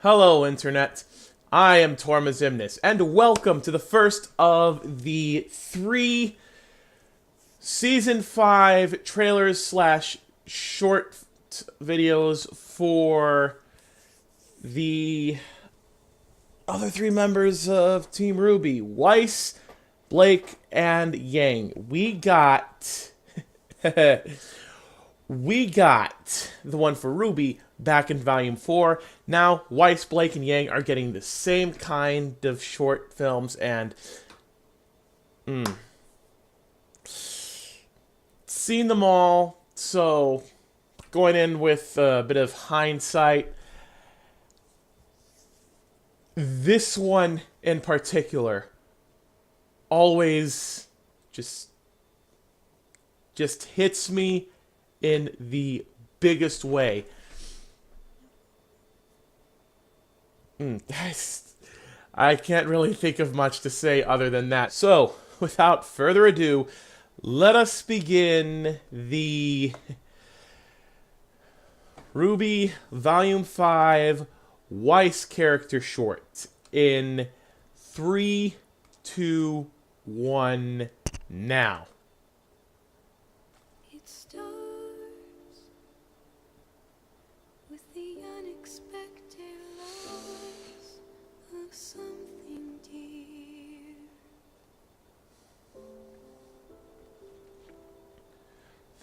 Hello, Internet. I am Torma Ximnus, and welcome to the first of the 3 Season 5 trailers slash short videos for the other 3 members of Team RWBY, Weiss, Blake, and Yang. We got the one for RWBY back in Volume 4. Now, Weiss, Blake, and Yang are getting the same kind of short films, and seen them all, so going in with a bit of hindsight, this one in particular always just hits me in the biggest way. I can't really think of much to say other than that. So, without further ado, let us begin the RWBY Volume 5 Weiss character short in 3, 2, 1, now. It starts with the unexpected loss of something dear.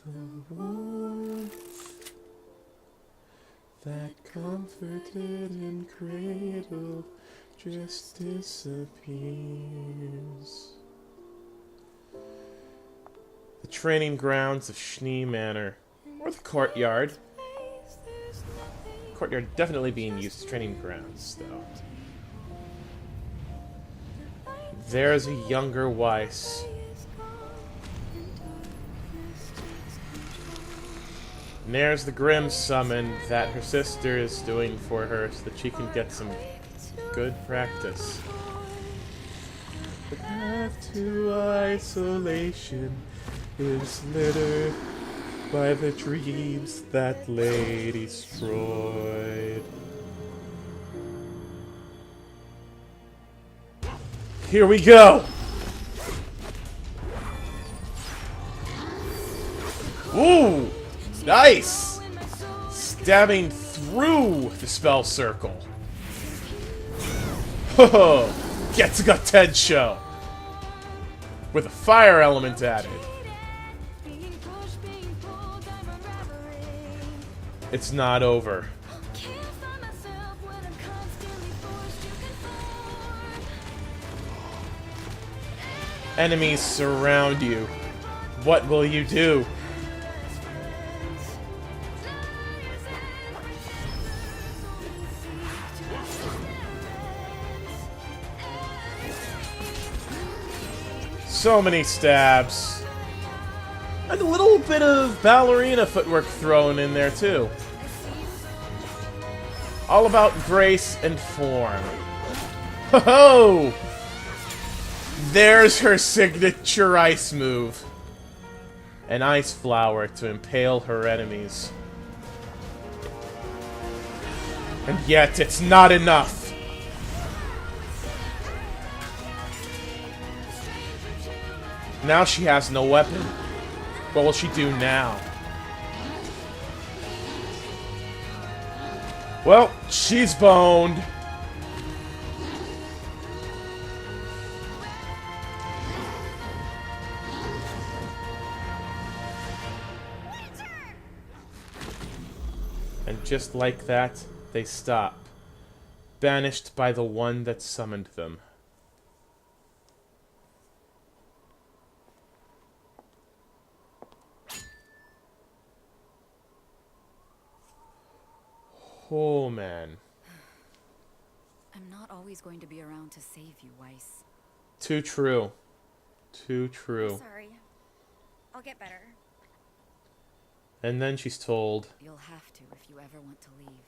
The warmth that comforted and cradled just disappears. The training grounds of Schnee Manor, or the courtyard. Courtyard definitely being used as training grounds, though. There's a younger Weiss. And there's the Grim summon that her sister is doing for her so that she can get some good practice. The path to isolation is littered by the dreams that lay destroyed. Here we go! Ooh! Nice! Stabbing through the spell circle. Ho! Gets a TED show! With a fire element added. It's not over. Enemies surround you. What will you do? So many stabs. And a little bit of ballerina footwork thrown in there, too. All about grace and form. Ho-ho! There's her signature ice move. An ice flower to impale her enemies. And yet, it's not enough. Now she has no weapon. What will she do now? Well, she's boned. And just like that, they stop. Banished by the one that summoned them. Oh, man. I'm not always going to be around to save you, Weiss. Too true. Too true. Sorry. I'll get better. And then she's told, You'll have to if you ever want to leave.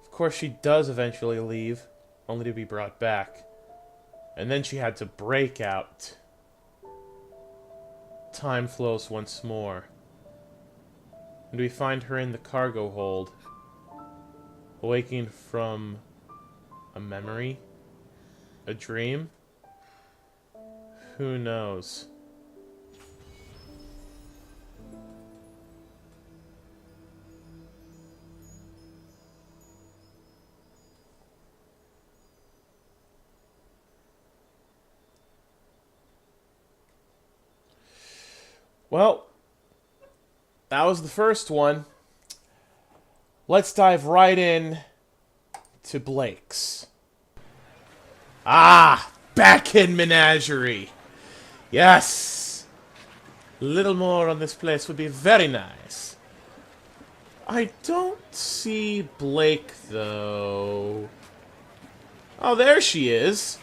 of course she does eventually leave, only to be brought back. And then she had to break out. Time flows once more. And we find her in the cargo hold, awaking from a memory? A dream? Who knows? Well, that was the first one. Let's dive right in to Blake's. Ah! Back in Menagerie! Yes! A little more on this place would be very nice. I don't see Blake, though. Oh, there she is.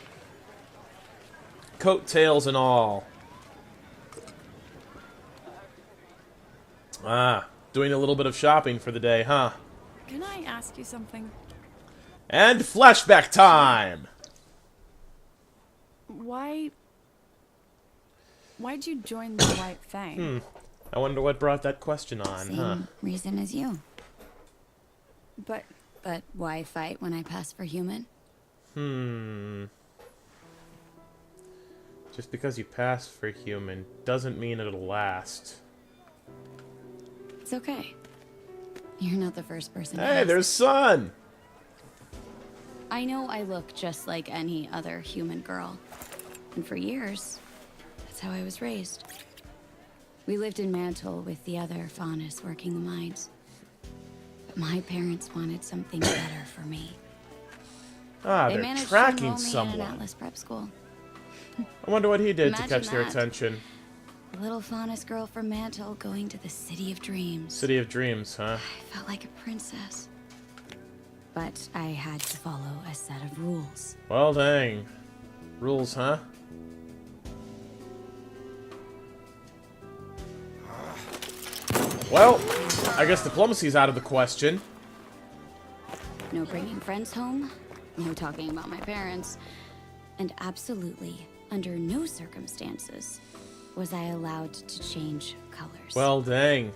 Coattails and all. Ah, doing a little bit of shopping for the day, huh? Can I ask you something? And flashback time! Why'd you join the White Fang? I wonder what brought that question on, huh? Same reason as you. But But why fight when I pass for human? Just because you pass for human doesn't mean it'll last. It's okay. You're not the first person to Hey, ask. there's Sun! I know I look just like any other human girl. And for years, that's how I was raised. We lived in Mantle with the other faunus working the mines. But my parents wanted something better for me. Ah, They they're managed to tracking enroll me in an someone. Atlas prep school. I wonder what he did to Imagine catch their that. attention. A little faunus girl from Mantle going to the City of Dreams. City of Dreams, huh? I felt like a princess. But I had to follow a set of rules. Well, dang. Rules, huh? Well, I guess diplomacy's out of the question. No bringing friends home, no talking about my parents, and absolutely, under no circumstances, was I allowed to change colors. Well, dang.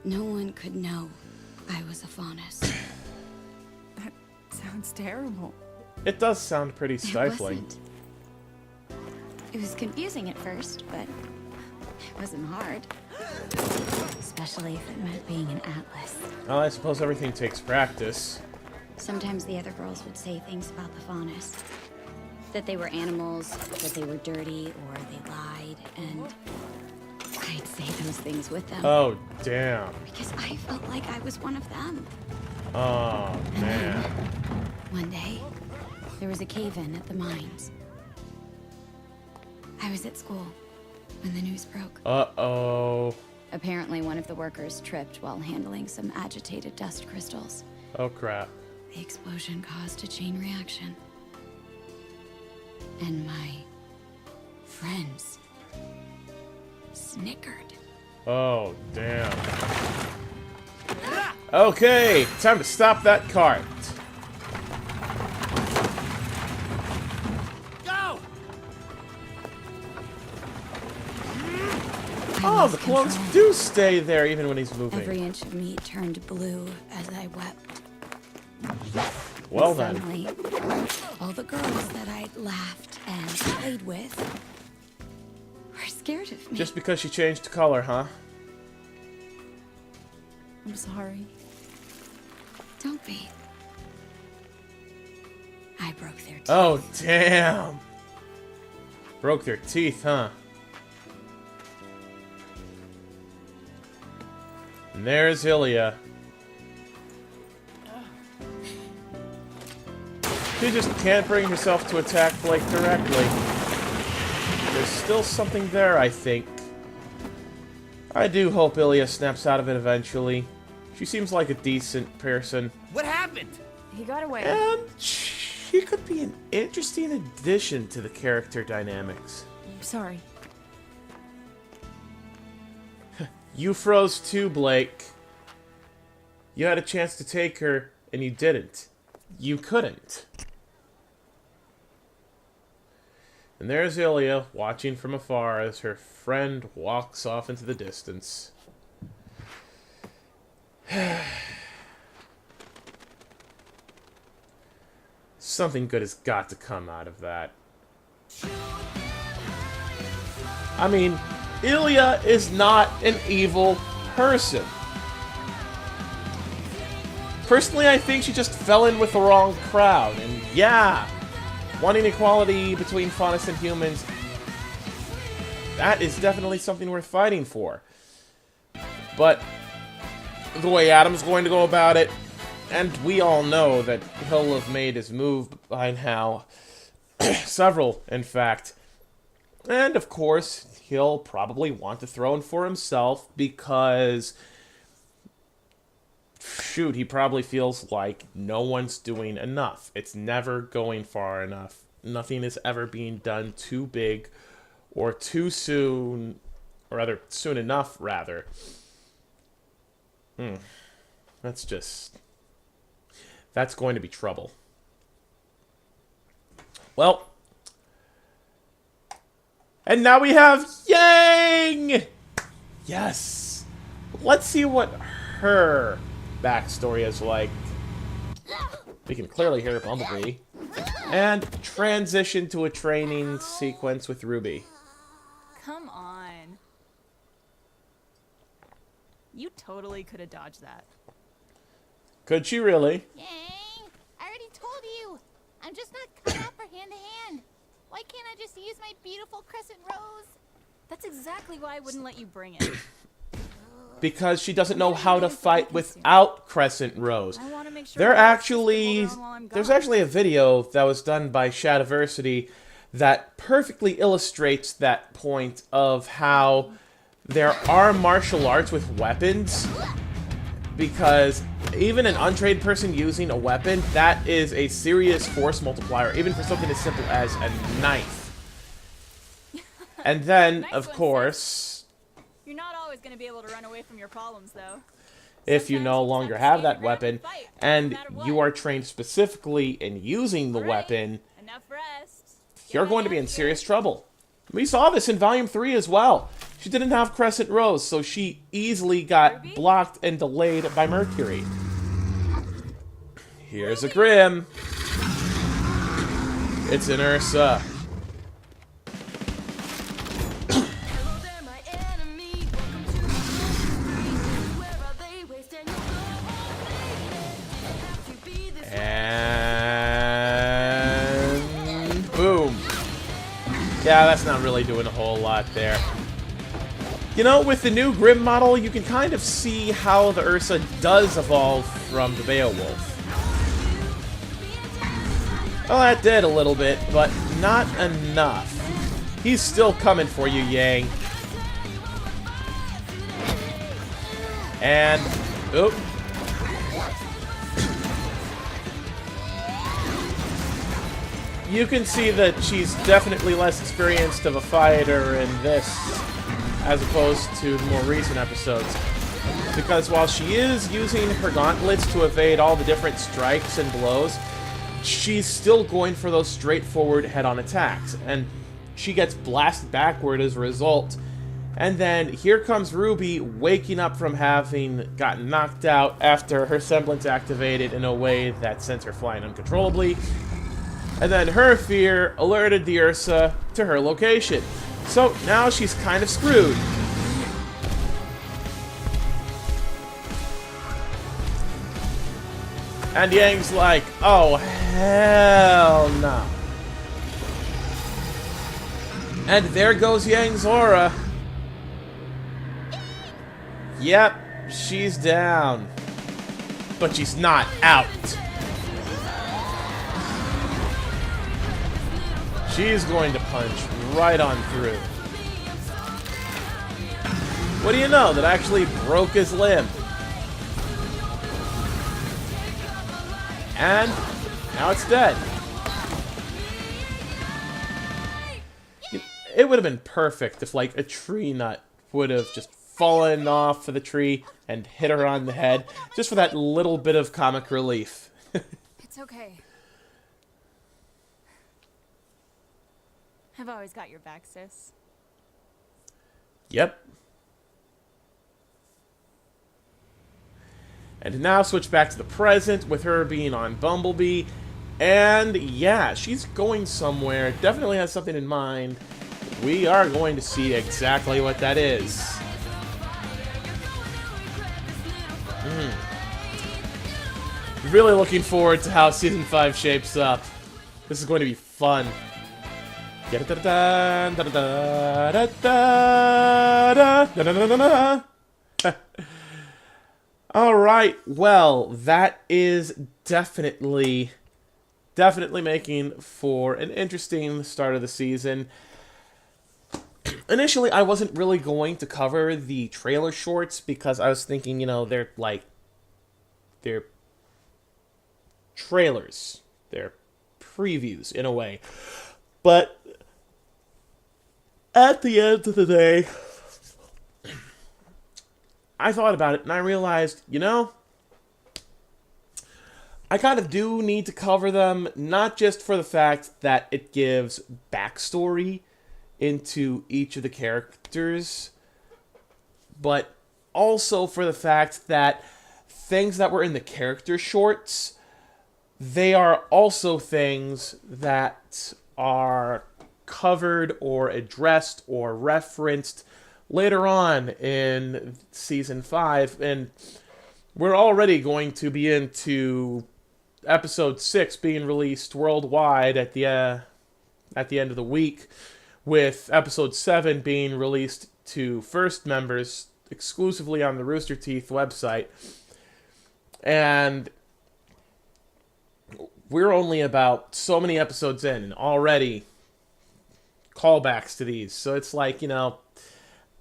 No one could know I was a faunus. that sounds terrible. It does sound pretty It stifling. wasn't. It was confusing at first, but it wasn't hard. Especially if it meant being an Atlas. Well, I suppose everything takes practice. Sometimes the other girls would say things about the faunus. That they were animals, that they were dirty, or they lied, and I'd say those things with them. Oh, damn. Because I felt like I was one of them. Oh, man. One day, there was a cave-in at the mines. I was at school when the news broke. Uh-oh. Apparently, one of the workers tripped while handling some agitated dust crystals. Oh, crap. The explosion caused a chain reaction. And my friends snickered. Oh, damn. Okay, time to stop that cart. Oh, the clones do stay there even when he's moving. Every inch of me turned blue as I wept. Well And then. suddenly, all the girls that I'd laughed and played with were scared of me. Just because she changed color, huh? I'm sorry. Don't be. I broke their teeth. Oh, damn. Broke their teeth, huh? And there's Ilya. She just can't bring herself to attack Blake directly. There's still something there, I think. I do hope Ilya snaps out of it eventually. She seems like a decent person. What happened? He got away. And she could be an interesting addition to the character dynamics. Sorry. You froze too, Blake. You had a chance to take her, and you didn't. You couldn't. And there's Ilya, watching from afar as her friend walks off into the distance. Something good has got to come out of that. I mean, Ilya is not an evil person. Personally, I think she just fell in with the wrong crowd. And yeah, wanting equality between faunists and humans, that is definitely something worth fighting for. But the way Adam's going to go about it, and we all know that he'll have made his move by now. Several, in fact. And, of course, he'll probably want the throne for himself because, shoot, he probably feels like no one's doing enough. It's never going far enough. Nothing is ever being done too big or too soon, or rather, soon enough, rather. That's going to be trouble. Well, and now we have Yang! Yes! Let's see what her backstory is like. We can clearly hear Bumblebee. And transition to a training sequence with RWBY. Come on. You totally could have dodged that. Could she really? Yang, I already told you. I'm just not cut out for hand-to-hand. Why can't I just use my beautiful crescent rose? That's exactly why I wouldn't let you bring it. Because she doesn't know how to fight without Crescent Rose. I want to make sure There's I have the while I'm gone. actually a video that was done by Shadiversity that perfectly illustrates that point of how there are martial arts with weapons. Because even an untrained person using a weapon, that is a serious force multiplier, even for something as simple as a knife. And then, Nice of one, course, You're not always going to be able to run away from your problems, though. if you Sometimes no you just longer have to have stand that your ground weapon, and fight, and no matter you what. are trained specifically in using the All right, weapon, Enough rest. you're going to be in serious trouble. We saw this in Volume 3 as well. She didn't have Crescent Rose, so she easily got RWBY? blocked and delayed by Mercury. Here's a Grim. It's an Ursa. And boom. Yeah, that's not really doing a whole lot there. You know, with the new Grim model, you can kind of see how the Ursa does evolve from the Beowulf. Well, that did a little bit, but not enough. He's still coming for you, Yang. And, oop. You can see that she's definitely less experienced of a fighter in this as opposed to the more recent episodes. Because while she is using her gauntlets to evade all the different strikes and blows, she's still going for those straightforward head-on attacks. And she gets blasted backward as a result. And then here comes RWBY waking up from having gotten knocked out after her semblance activated in a way that sent her flying uncontrollably. And then her fear alerted the Ursa to her location. So now she's kind of screwed. And Yang's like, oh, hell no. And there goes Yang's aura. Yep, she's down. But she's not out. She's going to punch right on through. What do you know? That actually broke his limb. And now it's dead. It would have been perfect if, like, a tree nut would have just fallen off of the tree and hit her on the head, just for that little bit of comic relief. It's okay. I've always got your back, sis. Yep. And now switch back to the present with her being on Bumblebee. And yeah, she's going somewhere. Definitely has something in mind. We are going to see exactly what that is. Really looking forward to how Season 5 shapes up. This is going to be fun. Alright, well, that is definitely making for an interesting start of the season. Initially, I wasn't really going to cover the trailer shorts because I was thinking, you know, they're trailers. They're previews, in a way. But at the end of the day, I thought about it and I realized, you know, I kind of do need to cover them, not just for the fact that it gives backstory into each of the characters, but also for the fact that things that were in the character shorts, they are also things that are covered or addressed or referenced later on in Season 5, and we're already going to be into Episode 6 being released worldwide at the end of the week, with Episode 7 being released to first members exclusively on the Rooster Teeth website. And we're only about so many episodes in, and already callbacks to these. So it's like, you know,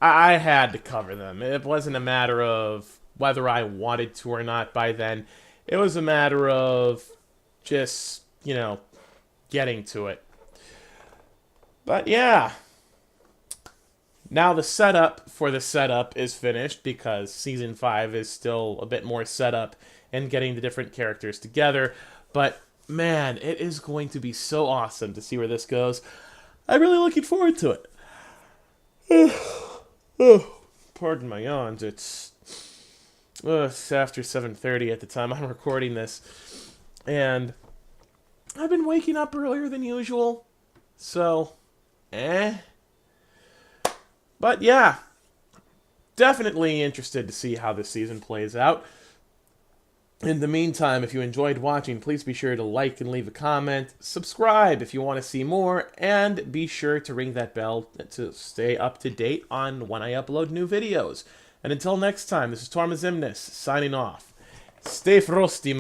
I had to cover them. It wasn't a matter of whether I wanted to or not by then. It was a matter of just, you know, getting to it. But yeah. Now the setup for the setup is finished because Season 5 is still a bit more setup and getting the different characters together. But man, it is going to be so awesome to see where this goes. I'm really looking forward to it. Pardon my yawns. It's after 7:30 at the time I'm recording this. And I've been waking up earlier than usual. So, But yeah, definitely interested to see how this season plays out. In the meantime, if you enjoyed watching, please be sure to like and leave a comment, subscribe if you want to see more, and be sure to ring that bell to stay up to date on when I upload new videos. And until next time, this is Torma Ximnus, signing off. Stay frosty, my